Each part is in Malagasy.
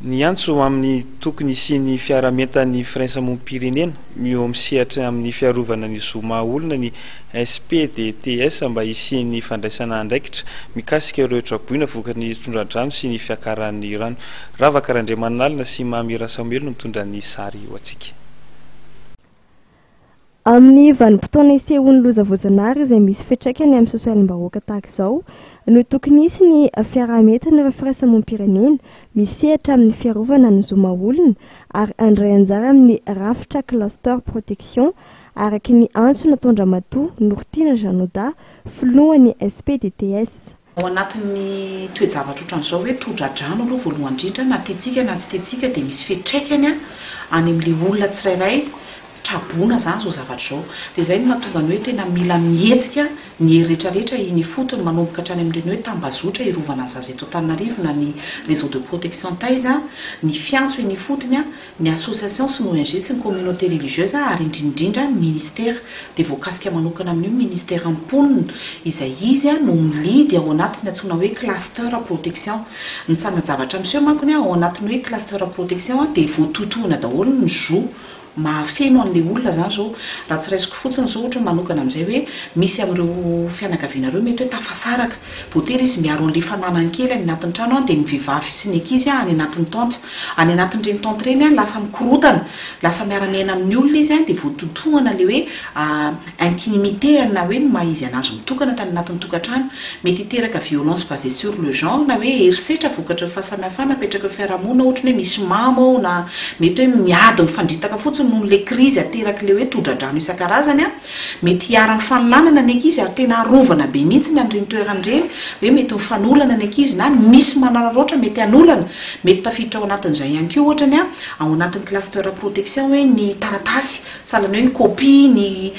Ny antso amin'ny tokony isian'ny fiarametan'ny firaisamonim-pirenena eo amin'ny sehatra amin'ny fiarovana ny zoma olona ny SPDTS mba isian'ny fandraisana andraikitra mikasika ireo traboina vokan'ny tondra-drano sy ny fiakaran'ny rano. Ravaka Randriamanalina sy Mamira Samuel no mitondra ny sary ho antsika. Amin'ny vanim-potoana isehoan'ny loza voajanahary izay misy fiantraikany amin'ny sosialim-bahoaka tahaka izao no tokony hisy ny fiarametana ireo firaisamonim-pirenena misehatra amin'ny fiarovana ny zoma olona ary andray anjara amin'ny rafitra cluster protection araky ny antso nataon-dramatoa Nourtina Janoda filohan'ny SPDTS. Ao anatin'ny toe-javatra ohatran'izao hoe tondra-drano aloha voalohany indrindra na tetsika na tsy tetsika dia misy fiantraikany any amin'ilay olona tsirairay trabona zany zao zavatra zao dia izay no mahatonga ny hoe tena mila mihetsika ny rehetrarehetra iny fotony manomboka hatrany amin'ireny hoe tambazotra hirovana ny zaza eto Antananarivo na ny réseau de protection taiza ny fiantso iny fotony ny association sy ny ONG sy ny communauté religieuse ary indrindrindra ny ministère dia voakasika manokana amin'io ministère amponina izay izy no milidy ao anatiny antsoina hoe cluster protection. Ny tsangan-javatra amin'izao mankony ao anatiny hoe cluster protection dia voatotoana daholo ny zo mahafeno an'ilay olona zany zao raha tsy raisiko fotsiny zao ohatra manokana amin'izay hoe misy amin'ireo fianakaviana ireo mety hoe tafasaraka voatery izy miaro an'ilay fananany kely any anatin'ny trano dia ny vehivavy sy ny ankizy any anatin'ny tente any anatin'ireny tente ireny lasa mikorotana lasa miara-miaina amin'ny olona izy dia voatotohana le hoe intimité na hoe ny maha izy anazy mitokana tany anatin'ny tokantrano mety hiteraka violence basée sur le genre na hoe herisetra vokatra fahasamihafana apetraka fiarahamonina ohatra hoe misy mamo na mety hoe miady mifandritaka fotsiny noho le krizy ateraky le hoe tondra-drano isan-karazany mety hiara mifaninanana ny ankizy ary tena arovana be mihitsy ny amin'ireny toeran'ireny hoe mety mifanolana ny ankizy na misy manararoatra mety hanolana mety tafiditra ao anatin'izay ihany koa ohatrany ao anatin'ny cluster protection hoe ny taratasy sahalan'ny hoe ny copie ny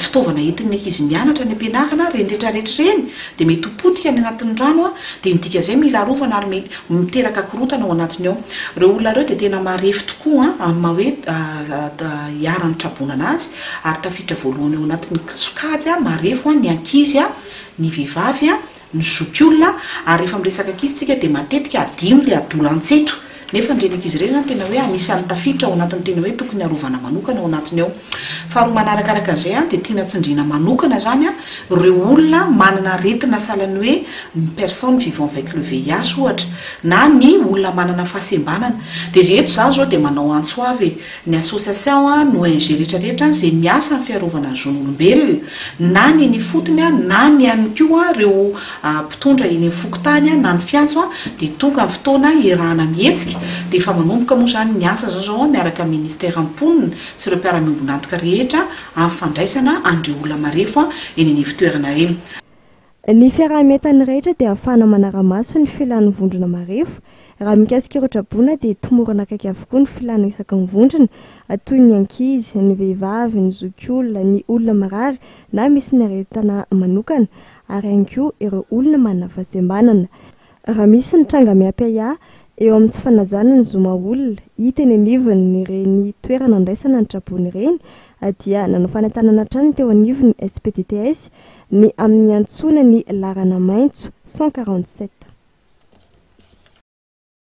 fitaovana entin'ny ankizy mianatra ny ampianarana reny rehetrarehetra reny dia mety hopotika any anatin'ny rano dia midika izay mila arovana ary mety miteraka korotana ao anatiny ao. Ireo olona ireo dia tena marefy tokoa amin'ny hoe hiarany trabonana azy ary tafiditra voalohany ao anatin'ny sokajy marefo ny ankizy ny vehivavy ny zokiolona ary rehefa miresaka ankizy tsika dia matetika adino le adolan-tseto nefa ndreny ankizy ireny zany tena hoe anisan'ny tafiditra ao anatin'ny tena hoe tokony arovana manokana ao anatiny ao. Faharoa manarakaraka an'izay dia tiana tsindriana manokana zany ireo olona manana aretina sahalan'ny hoe ny personne vivant avec le VIH ohatra na ny olona manana fahasembanana dia eto zany zao dia manao antso avy ny association ny ONG rehetrarehetra izay miasa amin'ny fiarovana ny zon'olombelona na ny eny fotony na ny ihany koa ireo mpitondra eny fokotany na ny fiantso dia tonga amin'ny fotoana iarahana mihetsika dia efa manomboka moa zany ny asa zao miaraka amin'ny ministère amponina sy ireo mpiara-miombonantoka rehetra amin'ny fandraisana an'ireo olona marefo eny amin'ny fitoerana eny. Ny fiarametany rehetra dia ahafahana manara-maso ny filan'ny vondrona marefo raha mikasika ireo trabona dia tomorana akaiky avokoa ny filana isaky ny vondrona toy ny ankizy, ny vehivavy, ny zokiolona, ny olona marary na misy ny aretina manokana ary ihany koa ireo olona manana fahasembanana. Raha misy ny tranga miampia eo amin'ny tsy fanajana ny zoma olona hita eny anivony ireny toerana andraisana ny trabona ireny dia nanao fanantanana trano teo anivon'ny SPDTS ny amin'ny antsoina ny larana maitso 147.